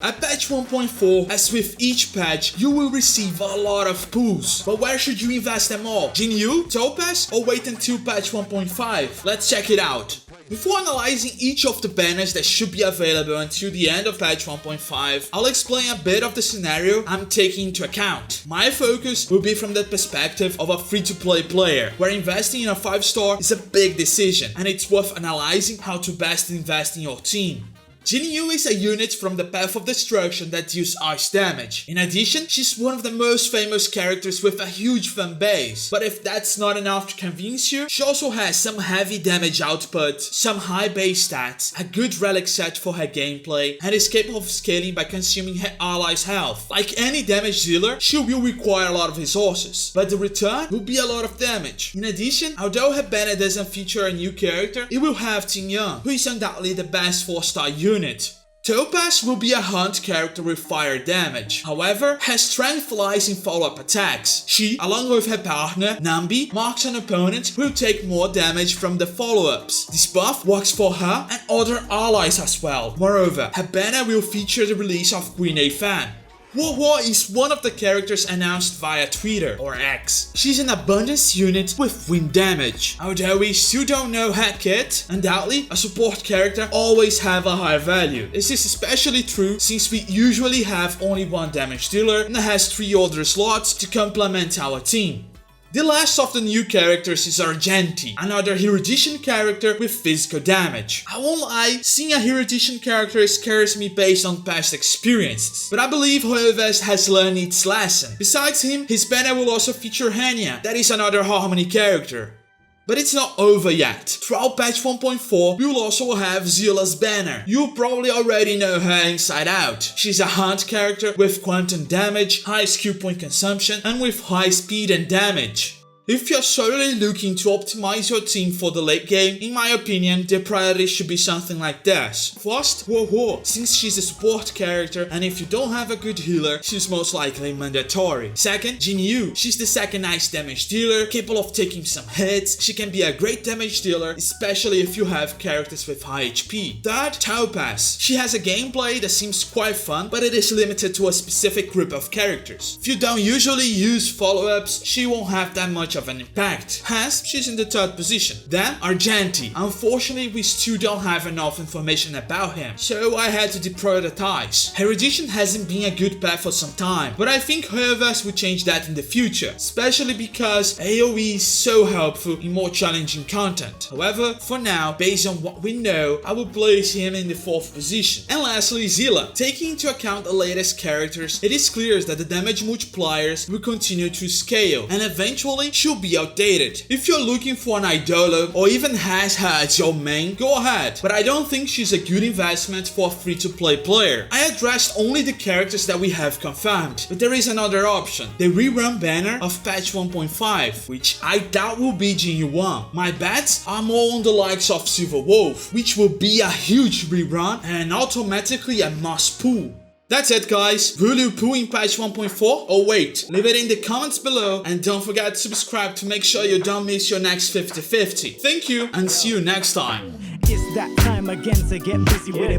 At patch 1.4, as with each patch, you will receive a lot of pulls. But where should you invest them all? Jingliu Topaz or wait until patch 1.5? Let's check it out. Before analyzing each of the banners that should be available until the end of patch 1.5, I'll explain a bit of the scenario I'm taking into account. My focus will be from the perspective of a free-to-play player, where investing in a 5-star is a big decision, and it's worth analyzing how to best invest in your team. Jingliu is a unit from the Path of Destruction that deals ice damage. In addition, she's one of the most famous characters with a huge fan base. But if that's not enough to convince you, she also has some heavy damage output, some high base stats, a good relic set for her gameplay, and is capable of scaling by consuming her allies' health. Like any damage dealer, she will require a lot of resources, but the return will be a lot of damage. In addition, although her banner doesn't feature a new character, it will have Ting Yang, who is undoubtedly the best 4-star unit. Topaz will be a hunt character with fire damage. However, her strength lies in follow-up attacks. She, along with her partner, Nambi, marks an opponent who will take more damage from the follow-ups. This buff works for her and other allies as well. Moreover, her banner will feature the release of Queen A Fan. Huo Huo is one of the characters announced via Twitter, or X. She's an abundance unit with wind damage. Although we still don't know her kit, undoubtedly, a support character always have a high value. This is especially true since we usually have only one damage dealer and has 3 other slots to complement our team. The last of the new characters is Argenti, another Hero Edition character with physical damage. I won't lie, seeing a Hero Edition character scares me based on past experiences, but I believe Huo has learned its lesson. Besides him, his banner will also feature Hanya, that is another Harmony character. But it's not over yet. Throughout patch 1.4, we will also have Seele's banner. You probably already know her inside out. She's a hunt character with quantum damage, high skill point consumption, and with high speed and damage. If you're solely looking to optimize your team for the late game, in my opinion, the priority should be something like this. First, Huo Huo, since she's a support character, and if you don't have a good healer, she's most likely mandatory. Second, Jingliu, she's the second ice damage dealer, capable of taking some hits. She can be a great damage dealer, especially if you have characters with high HP. Third, Topaz. She has a gameplay that seems quite fun, but it is limited to a specific group of characters. If you don't usually use follow-ups, she won't have that much of an impact. Hence, she's in the 3rd position. Then, Argenti. Unfortunately, we still don't have enough information about him, so I had to deprioritize. Her edition hasn't been a good path for some time, but I think Huo will change that in the future, especially because AoE is so helpful in more challenging content. However, for now, based on what we know, I will place him in the 4th position. And lastly, Seele. Taking into account the latest characters, it is clear that the damage multipliers will continue to scale, and eventually she'll be outdated. If you're looking for an idolo or even has her as your main, go ahead, but I don't think she's a good investment for a free-to-play player. I addressed only the characters that we have confirmed, but there is another option, the rerun banner of patch 1.5, which I doubt will be Jingliu 1. My bets are more on the likes of Silver Wolf, which will be a huge rerun and automatically a must pull. That's it guys, will you pull in patch 1.4 or wait? Leave it in the comments below and don't forget to subscribe to make sure you don't miss your next 50-50. Thank you and see you next time. It's that time again to get busy with it.